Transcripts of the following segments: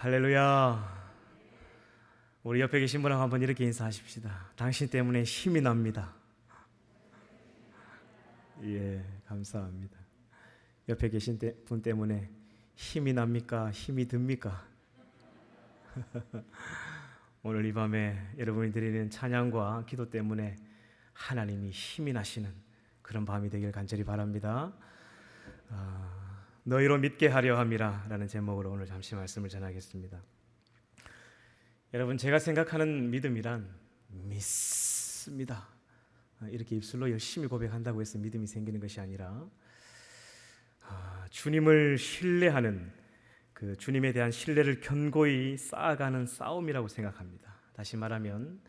할렐루야. 우리 옆에 계신 분하고 한번 이렇게 인사하십시다. 당신 때문에 힘이 납니다. 예, 감사합니다. 옆에 계신 분 때문에 힘이 납니까? 힘이 듭니까? 오늘 이 밤에 여러분이 드리는 찬양과 기도 때문에 하나님이 힘이 나시는 그런 밤이 되길 간절히 바랍니다. 너희로 믿게 하려 함이라 라는 제목으로 오늘 잠시 말씀을 전하겠습니다. 여러분, 제가 생각하는 믿음이란 믿습니다, 이렇게 입술로 열심히 고백한다고 해서 믿음이 생기는 것이 아니라 주님을 신뢰하는, 그 주님에 대한 신뢰를 견고히 쌓아가는 싸움이라고 생각합니다. 다시 말하면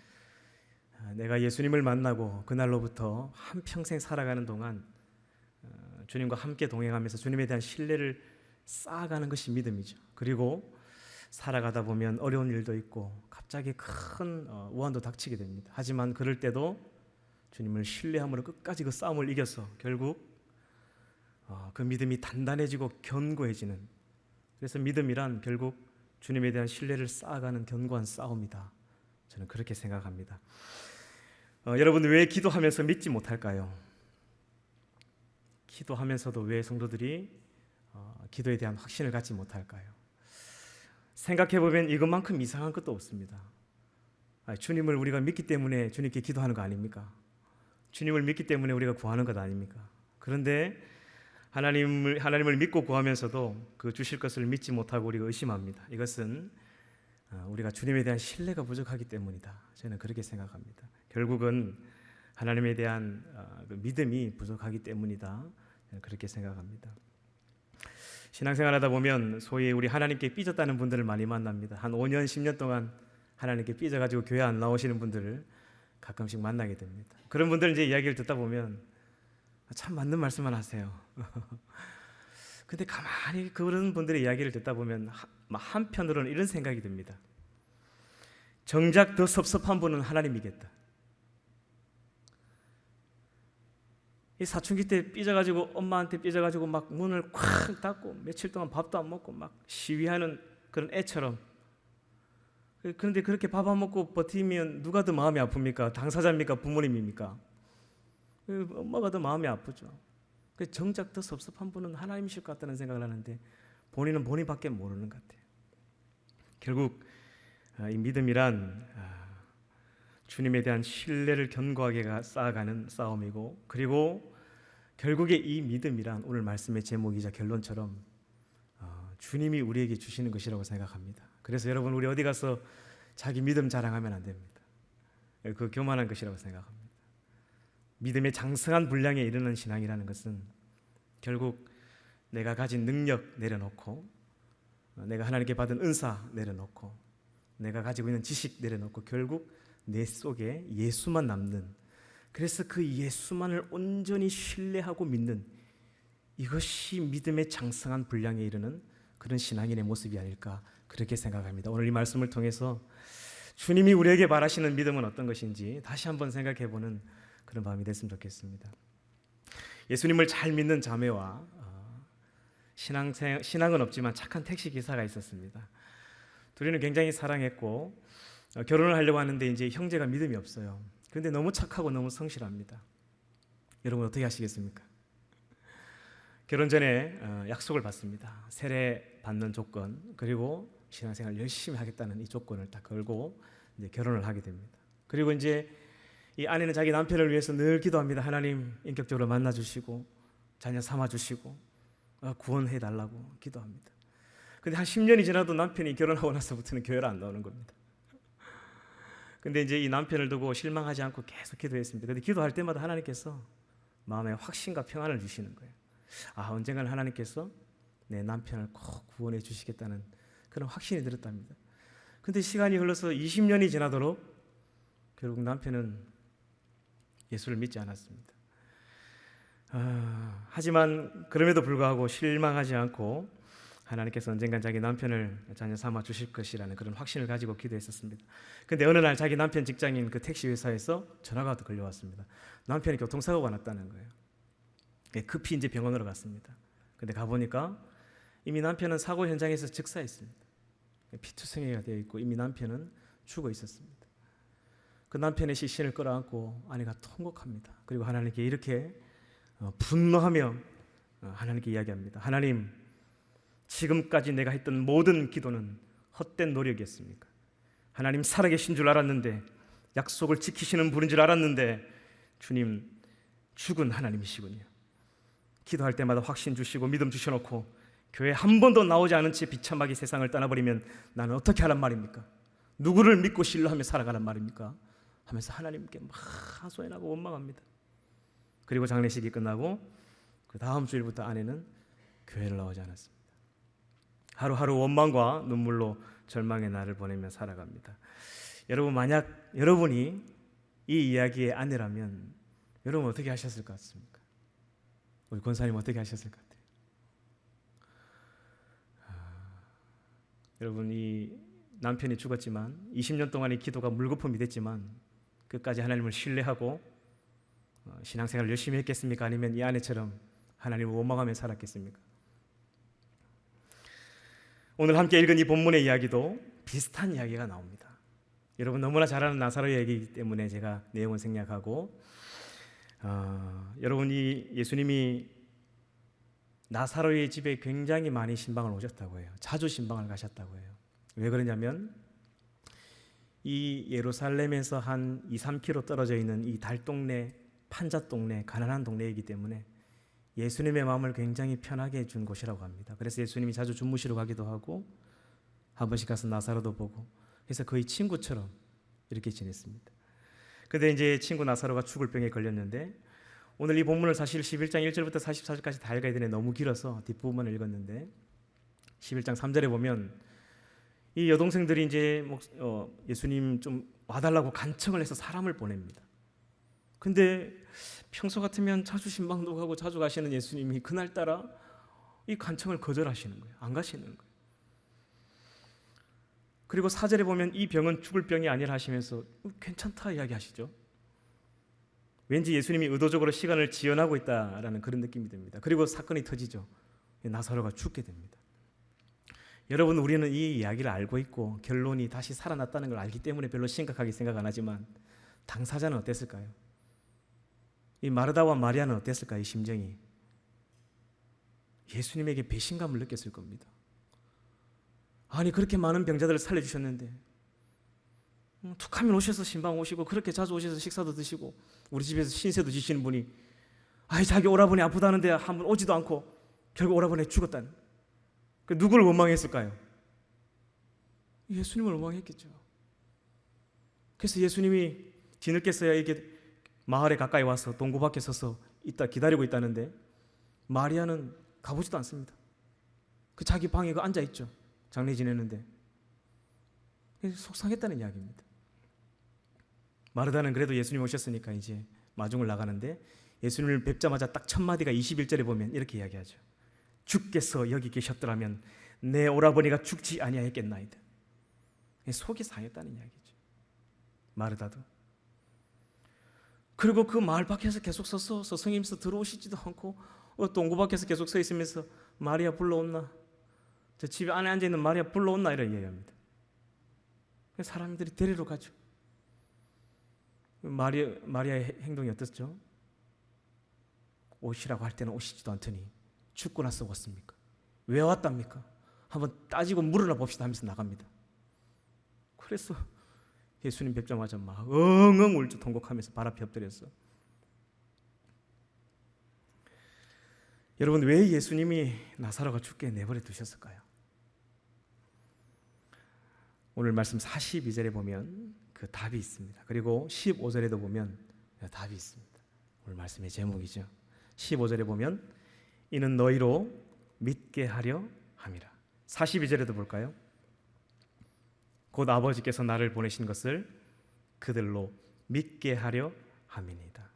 내가 예수님을 만나고 그날로부터 한평생 살아가는 동안 주님과 함께 동행하면서 주님에 대한 신뢰를 쌓아가는 것이 믿음이죠. 그리고 살아가다 보면 어려운 일도 있고 갑자기 큰 우환도 닥치게 됩니다. 하지만 그럴 때도 주님을 신뢰함으로 끝까지 그 싸움을 이겨서 결국 그 믿음이 단단해지고 견고해지는, 그래서 믿음이란 결국 주님에 대한 신뢰를 쌓아가는 견고한 싸움이다. 저는 그렇게 생각합니다. 여러분, 왜 기도하면서 믿지 못할까요? 기도하면서도 왜 성도들이 기도에 대한 확신을 갖지 못할까요? 생각해보면 이것만큼 이상한 것도 없습니다. 주님을 우리가 믿기 때문에 주님께 기도하는 거 아닙니까? 주님을 믿기 때문에 우리가 구하는 것 아닙니까? 그런데 하나님을 믿고 구하면서도 그 주실 것을 믿지 못하고 우리가 의심합니다. 이것은 우리가 주님에 대한 신뢰가 부족하기 때문이다. 저는 그렇게 생각합니다. 결국은 하나님에 대한 그 믿음이 부족하기 때문이다. 저는 그렇게 생각합니다. 신앙생활하다 보면 소위 우리 하나님께 삐졌다는 분들을 많이 만납니다. 한 5년, 10년 동안 하나님께 삐져가지고 교회 안 나오시는 분들을 가끔씩 만나게 됩니다. 그런 분들 이제 이야기를 듣다 보면 참 맞는 말씀만 하세요. 근데 가만히 그런 분들의 이야기를 듣다 보면 한편으로는 이런 생각이 듭니다. 정작 더 섭섭한 분은 하나님이겠다. 이 사춘기 때 삐져가지고 엄마한테 삐져가지고 막 문을 콱 닫고 며칠 동안 밥도 안 먹고 막 시위하는 그런 애처럼. 그런데 그렇게 밥 안 먹고 버티면 누가 더 마음이 아픕니까? 당사자입니까? 부모님입니까? 엄마가 더 마음이 아프죠. 정작 더 섭섭한 분은 하나님이실 것 같다는 생각을 하는데 본인은 본인밖에 모르는 것 같아요. 결국 이 믿음이란 주님에 대한 신뢰를 견고하게 쌓아가는 싸움이고, 그리고 결국에 이 믿음이란 오늘 말씀의 제목이자 결론처럼 주님이 우리에게 주시는 것이라고 생각합니다. 그래서 여러분, 우리 어디 가서 자기 믿음 자랑하면 안 됩니다. 그 교만한 것이라고 생각합니다. 믿음의 장성한 분량에 이르는 신앙이라는 것은 결국 내가 가진 능력 내려놓고, 내가 하나님께 받은 은사 내려놓고, 내가 가지고 있는 지식 내려놓고 결국 내 속에 예수만 남는, 그래서 그 예수만을 온전히 신뢰하고 믿는, 이것이 믿음의 장성한 분량에 이르는 그런 신앙인의 모습이 아닐까, 그렇게 생각합니다. 오늘 이 말씀을 통해서 주님이 우리에게 바라시는 믿음은 어떤 것인지 다시 한번 생각해보는 그런 밤이 됐으면 좋겠습니다. 예수님을 잘 믿는 자매와 신앙은 없지만 착한 택시기사가 있었습니다. 둘이는 굉장히 사랑했고 결혼을 하려고 하는데 이제 형제가 믿음이 없어요. 그런데 너무 착하고 너무 성실합니다. 여러분, 어떻게 하시겠습니까? 결혼 전에 약속을 받습니다. 세례 받는 조건, 그리고 신앙생활 열심히 하겠다는 이 조건을 딱 걸고 이제 결혼을 하게 됩니다. 그리고 이제 이 아내는 자기 남편을 위해서 늘 기도합니다. 하나님, 인격적으로 만나주시고 자녀 삼아주시고 구원해달라고 기도합니다. 근데 한 10년이 지나도 남편이 결혼하고 나서부터는 교회를 안 나오는 겁니다. 근데 이제 이 남편을 두고 실망하지 않고 계속 기도했습니다. 근데 기도할 때마다 하나님께서 마음에 확신과 평안을 주시는 거예요. 언젠가는 하나님께서 내 남편을 꼭 구원해 주시겠다는 그런 확신이 들었답니다. 근데 시간이 흘러서 20년이 지나도록 결국 남편은 예수를 믿지 않았습니다. 하지만 그럼에도 불구하고 실망하지 않고 하나님께서 언젠간 자기 남편을 자녀 삼아 주실 것이라는 그런 확신을 가지고 기도했었습니다. 근데 어느 날 자기 남편 직장인 그 택시 회사에서 전화가 걸려왔습니다. 남편이 교통사고가 났다는 거예요. 급히 이제 병원으로 갔습니다. 근데 가보니까 이미 남편은 사고 현장에서 즉사했습니다. 피투성이가 되어 있고 이미 남편은 죽어 있었습니다. 그 남편의 시신을 끌어안고 아내가 통곡합니다. 그리고 하나님께 이렇게 분노하며 하나님께 이야기합니다. 하나님, 지금까지 내가 했던 모든 기도는 헛된 노력이었습니까? 하나님 살아계신 줄 알았는데, 약속을 지키시는 분인 줄 알았는데 주님 죽은 하나님이시군요. 기도할 때마다 확신 주시고 믿음 주셔놓고 교회 한 번도 나오지 않은 채 비참하게 세상을 떠나버리면 나는 어떻게 하란 말입니까? 누구를 믿고 신뢰하며 살아가란 말입니까? 하면서 하나님께 막 하소연하고 원망합니다. 그리고 장례식이 끝나고 그 다음 주일부터 아내는 교회를 나오지 않았습니다. 하루하루 원망과 눈물로 절망의 날을 보내며 살아갑니다. 여러분, 만약 여러분이 이 이야기의 아내라면 여러분 어떻게 하셨을 것 같습니까? 우리 권사님 어떻게 하셨을 것 같아요? 여러분, 이 남편이 죽었지만 20년 동안의 기도가 물거품이 됐지만 끝까지 하나님을 신뢰하고 신앙생활을 열심히 했겠습니까? 아니면 이 아내처럼 하나님을 원망하며 살았겠습니까? 오늘 함께 읽은 이 본문의 이야기도 비슷한 이야기가 나옵니다. 여러분 너무나 잘 아는 나사로의 얘기이기 때문에 제가 내용은 생략하고, 여러분이 예수님이 나사로의 집에 굉장히 많이 신방을 오셨다고 해요. 자주 신방을 가셨다고 해요. 왜 그러냐면 이 예루살렘에서 한 2-3km 떨어져 있는 이 달동네, 판잣동네, 가난한 동네이기 때문에 예수님의 마음을 굉장히 편하게 해준 곳이라고 합니다. 그래서 예수님이 자주 주무시러 가기도 하고 한 번씩 가서 나사로도 보고, 그래서 거의 친구처럼 이렇게 지냈습니다. 근데 이제 친구 나사로가 죽을 병에 걸렸는데, 오늘 이 본문을 사실 11장 1절부터 44절까지 다 읽어야 되는데 너무 길어서 뒷부분을 읽었는데, 11장 3절에 보면 이 여동생들이 이제 예수님 좀 와달라고 간청을 해서 사람을 보냅니다. 근데 평소 같으면 자주 신방도 가고 자주 가시는 예수님이 그날따라 이 간청을 거절하시는 거예요. 안 가시는 거예요. 그리고 4절에 보면 이 병은 죽을 병이 아니라 하시면서 괜찮다 이야기하시죠. 왠지 예수님이 의도적으로 시간을 지연하고 있다라는 그런 느낌이 듭니다. 그리고 사건이 터지죠. 나사로가 죽게 됩니다. 여러분, 우리는 이 이야기를 알고 있고 결론이 다시 살아났다는 걸 알기 때문에 별로 심각하게 생각 안 하지만 당사자는 어땠을까요? 이 마르다와 마리아는 어땠을까요? 이 심정이 예수님에게 배신감을 느꼈을 겁니다. 아니, 그렇게 많은 병자들을 살려주셨는데 툭하면 오셔서 신방 오시고 그렇게 자주 오셔서 식사도 드시고 우리 집에서 신세도 지시는 분이 자기 오라버니 아프다는데 한번 오지도 않고 결국 오라버니 죽었다는, 누구를 원망했을까요? 예수님을 원망했겠죠. 그래서 예수님이 뒤늦게서야 이게 마을에 가까이 와서 동구 밖에 서서 있다 기다리고 있다는데 마리아는 가보지도 않습니다. 그 자기 방에 앉아 있죠. 장례 지내는데. 속상했다는 이야기입니다. 마르다는 그래도 예수님 오셨으니까 이제 마중을 나가는데 예수님을 뵙자마자 딱 첫 마디가 21절에 보면 이렇게 이야기하죠. 주께서 여기 계셨더라면 내 오라버니가 죽지 아니하였겠나이다. 속이 상했다는 이야기죠. 마르다도. 그리고 그 마을 밖에서 계속 서서 스승님께서 들어오시지도 않고 동구 밖에서 계속 서 있으면서 마리아 불러온나, 저 집 안에 앉아있는 마리아 불러온나 이런 이야기합니다. 사람들이 데리러 가죠. 마리아의 행동이 어떻죠? 오시라고 할 때는 오시지도 않더니 죽고 나서 왔습니까? 왜 왔답니까? 한번 따지고 물어나 봅시다 하면서 나갑니다. 그래서 예수님 뵙자마자 막 엉엉 울죠. 통곡하면서 발 앞에 엎드렸어. 여러분, 왜 예수님이 나사로가 죽게 내버려 두셨을까요? 오늘 말씀 42절에 보면 그 답이 있습니다. 그리고 15절에도 보면 답이 있습니다. 오늘 말씀의 제목이죠. 15절에 보면 이는 너희로 믿게 하려 함이라. 42절에도 볼까요? 곧 아버지께서 나를 보내신 것을 그들로 믿게 하려 함이니이다.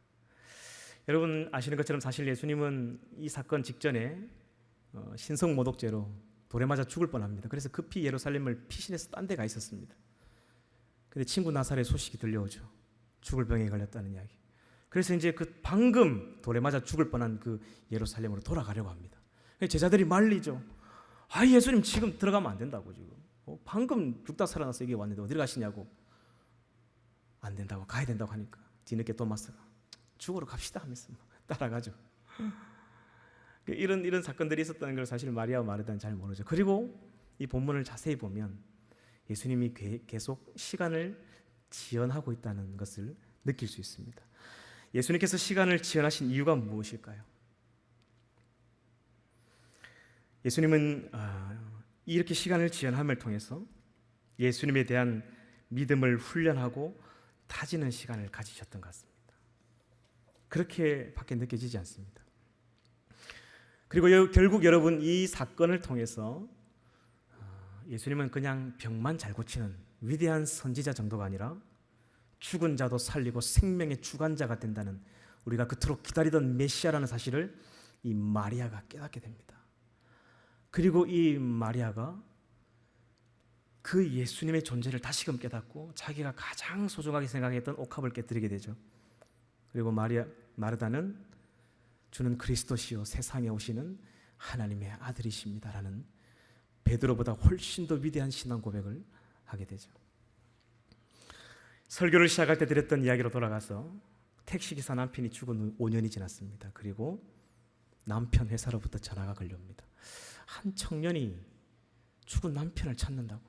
여러분 아시는 것처럼 사실 예수님은 이 사건 직전에 신성모독죄로 돌에 맞아 죽을 뻔합니다. 그래서 급히 예루살렘을 피신해서 딴 데 가 있었습니다. 근데 친구 나사렛 소식이 들려오죠. 죽을 병에 걸렸다는 이야기. 그래서 이제 그 방금 돌에 맞아 죽을 뻔한 그 예루살렘으로 돌아가려고 합니다. 제자들이 말리죠. 예수님 지금 들어가면 안 된다고 지금. 방금 죽다 살아나서 여기 왔는데 어디를 가시냐고. 안 된다고, 가야 된다고 하니까 뒤늦게 토마스가 죽으러 갑시다 하면서 따라가죠. 이런 사건들이 있었다는 걸 사실 마리아와 마르다는 잘 모르죠. 그리고 이 본문을 자세히 보면 예수님이 계속 시간을 지연하고 있다는 것을 느낄 수 있습니다. 예수님께서 시간을 지연하신 이유가 무엇일까요? 예수님은 이렇게 시간을 지연함을 통해서 예수님에 대한 믿음을 훈련하고 다지는 시간을 가지셨던 것 같습니다. 그렇게밖에 느껴지지 않습니다. 그리고 결국 여러분, 이 사건을 통해서 예수님은 그냥 병만 잘 고치는 위대한 선지자 정도가 아니라 죽은 자도 살리고 생명의 주관자가 된다는, 우리가 그토록 기다리던 메시아라는 사실을 이 마리아가 깨닫게 됩니다. 그리고 이 마리아가 그 예수님의 존재를 다시금 깨닫고 자기가 가장 소중하게 생각했던 옥합을 깨뜨리게 되죠. 그리고 마르다는 주는 그리스도시요 세상에 오시는 하나님의 아들이십니다라는 베드로보다 훨씬 더 위대한 신앙 고백을 하게 되죠. 설교를 시작할 때 드렸던 이야기로 돌아가서 택시기사 남편이 죽은 5년이 지났습니다. 그리고 남편 회사로부터 전화가 걸려옵니다. 한 청년이 죽은 남편을 찾는다고,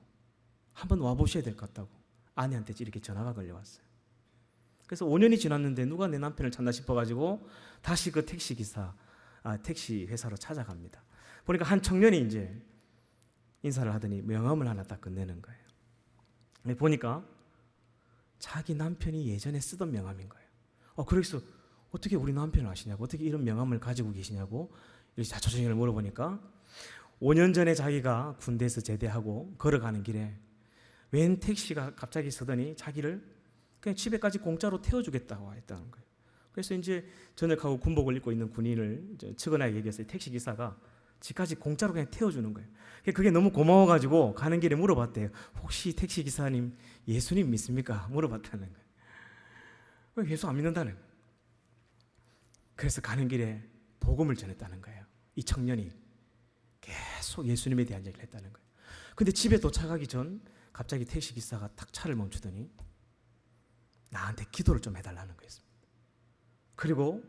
한번 와보셔야 될 것 같다고 아내한테 이렇게 전화가 걸려왔어요. 그래서 5년이 지났는데 누가 내 남편을 찾나 싶어가지고 다시 그 택시 회사로 찾아갑니다. 보니까 한 청년이 이제 인사를 하더니 명함을 하나 딱 건네는 거예요. 보니까 자기 남편이 예전에 쓰던 명함인 거예요. 그래서 어떻게 우리 남편을 아시냐고, 어떻게 이런 명함을 가지고 계시냐고 이렇게 자초지종을 물어보니까 5년 전에 자기가 군대에서 제대하고 걸어가는 길에 웬 택시가 갑자기 서더니 자기를 그냥 집에까지 공짜로 태워주겠다고 했다는 거예요. 그래서 이제 전역하고 군복을 입고 있는 군인을 측은하게 얘기했어요. 택시 기사가 집까지 공짜로 그냥 태워주는 거예요. 그게 너무 고마워가지고 가는 길에 물어봤대요. 혹시 택시 기사님 예수님 믿습니까? 물어봤다는 거예요. 예수 안 믿는다는 거예요. 그래서 가는 길에 복음을 전했다는 거예요. 이 청년이 계속 예수님에 대한 얘기를 했다는 거예요. 근데 집에 도착하기 전 갑자기 택시 기사가 딱 차를 멈추더니 나한테 기도를 좀 해달라는 거였습니다. 그리고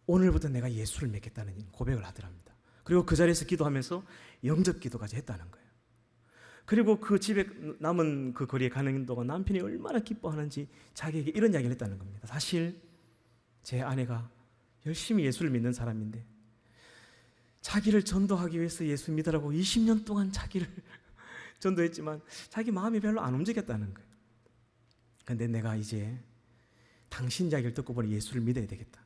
오늘부터 내가 예수를 믿겠다는 고백을 하더랍니다. 그리고 그 자리에서 기도하면서 영접 기도까지 했다는 거예요. 그리고 그 집에 남은 그 거리에 가는 동안 남편이 얼마나 기뻐하는지 자기에게 이런 이야기를 했다는 겁니다. 사실 제 아내가 열심히 예수를 믿는 사람인데 자기를 전도하기 위해서 예수 믿으라고 20년 동안 자기를 전도했지만 자기 마음이 별로 안 움직였다는 거예요. 그런데 내가 이제 당신 이야기를 듣고 보니 예수를 믿어야 되겠다.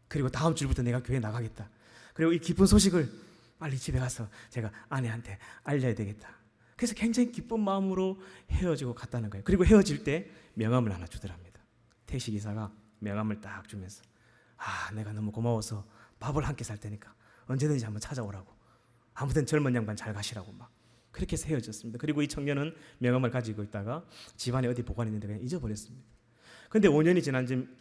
그리고 다음 주부터 내가 교회 나가겠다. 그리고 이 기쁜 소식을 빨리 집에 가서 제가 아내한테 알려야 되겠다. 그래서 굉장히 기쁜 마음으로 헤어지고 갔다는 거예요. 그리고 헤어질 때 명함을 하나 주더랍니다. 택시기사가 명함을 딱 주면서 내가 너무 고마워서 밥을 한 끼 살 테니까 언제든지 한번 찾아오라고, 아무튼 젊은 양반 잘 가시라고 막 그렇게 해서 헤어졌습니다. 그리고 이 청년은 명함을 가지고 있다가 집안에 어디 보관했는데 그냥 잊어버렸습니다. 그런데 5년이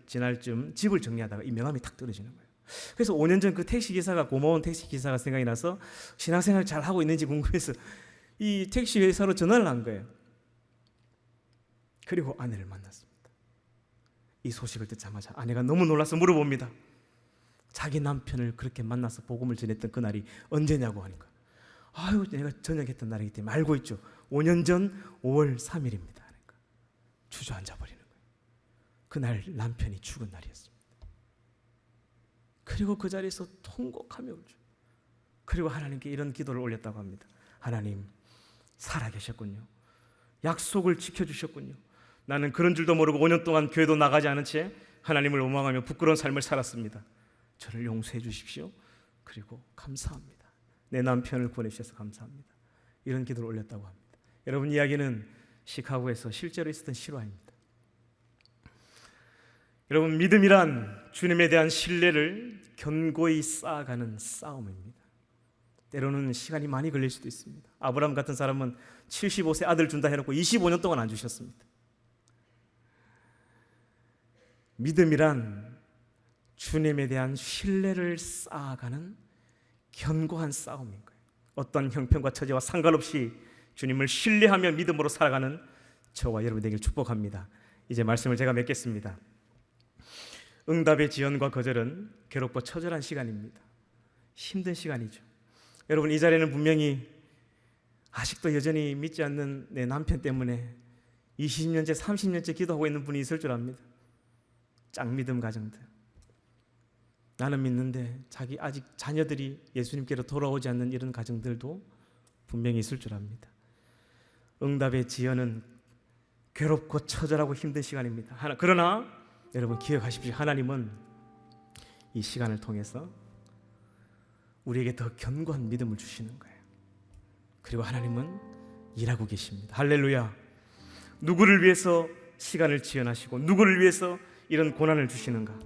지날 쯤 집을 정리하다가 이 명함이 탁 떨어지는 거예요. 그래서 5년 전 그 택시기사가, 고마운 택시기사가 생각이 나서 신앙생활 잘 하고 있는지 궁금해서 이 택시 회사로 전화를 한 거예요. 그리고 아내를 만났습니다. 이 소식을 듣자마자 아내가 너무 놀라서 물어봅니다. 자기 남편을 그렇게 만나서 복음을 전했던 그날이 언제냐고 하니까 내가 전역했던 날이기 때문에 알고 있죠. 5년 전 5월 3일입니다. 그러니까 주저앉아 버리는 거예요. 그날 남편이 죽은 날이었습니다. 그리고 그 자리에서 통곡하며 울죠. 그리고 하나님께 이런 기도를 올렸다고 합니다. 하나님, 살아계셨군요. 약속을 지켜주셨군요. 나는 그런 줄도 모르고 5년 동안 교회도 나가지 않은 채 하나님을 원망하며 부끄러운 삶을 살았습니다. 저를 용서해 주십시오. 그리고 감사합니다. 내 남편을 구원해주셔서 감사합니다. 이런 기도를 올렸다고 합니다. 여러분, 이야기는 시카고에서 실제로 있었던 실화입니다. 여러분, 믿음이란 주님에 대한 신뢰를 견고히 쌓아가는 싸움입니다. 때로는 시간이 많이 걸릴 수도 있습니다. 아브라함 같은 사람은 75세 아들 준다 해놓고 25년 동안 안 주셨습니다. 믿음이란 주님에 대한 신뢰를 쌓아가는 견고한 싸움인 거예요. 어떤 형편과 처지와 상관없이 주님을 신뢰하며 믿음으로 살아가는 저와 여러분 되길 축복합니다. 이제 말씀을 제가 맺겠습니다. 응답의 지연과 거절은 괴롭고 처절한 시간입니다. 힘든 시간이죠. 여러분, 이 자리에는 분명히 아직도 여전히 믿지 않는 내 남편 때문에 20년째 30년째 기도하고 있는 분이 있을 줄 압니다. 짝믿음 가정들. 나는 믿는데 자기 아직 자녀들이 예수님께로 돌아오지 않는 이런 가정들도 분명히 있을 줄 압니다. 응답의 지연은 괴롭고 처절하고 힘든 시간입니다. 그러나 여러분 기억하십시오. 하나님은 이 시간을 통해서 우리에게 더 견고한 믿음을 주시는 거예요. 그리고 하나님은 일하고 계십니다. 할렐루야. 누구를 위해서 시간을 지연하시고 누구를 위해서 이런 고난을 주시는가?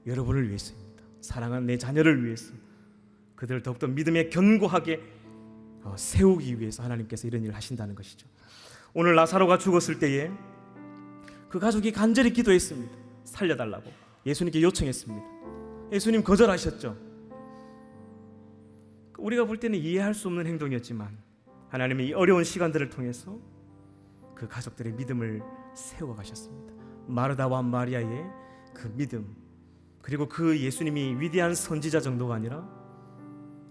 여러분을 위해서입니다. 사랑하는 내 자녀를 위해서, 그들을 더욱더 믿음에 견고하게 세우기 위해서 하나님께서 이런 일을 하신다는 것이죠. 오늘 나사로가 죽었을 때에 그 가족이 간절히 기도했습니다. 살려달라고 예수님께 요청했습니다. 예수님 거절하셨죠. 우리가 볼 때는 이해할 수 없는 행동이었지만 하나님의 이 어려운 시간들을 통해서 그 가족들의 믿음을 세워가셨습니다. 마르다와 마리아의 그 믿음, 그리고 그 예수님이 위대한 선지자 정도가 아니라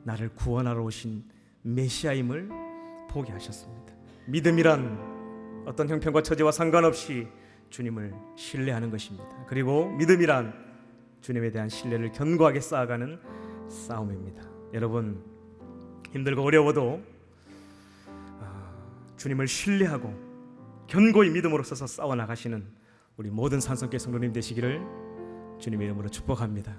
나를 구원하러 오신 메시아임을 보게 하셨습니다. 믿음이란 어떤 형편과 처지와 상관없이 주님을 신뢰하는 것입니다. 그리고 믿음이란 주님에 대한 신뢰를 견고하게 쌓아가는 싸움입니다. 여러분, 힘들고 어려워도 주님을 신뢰하고 견고히 믿음으로 서서 싸워나가시는 우리 모든 산성교회 성도님 되시기를 주님의 이름으로 축복합니다.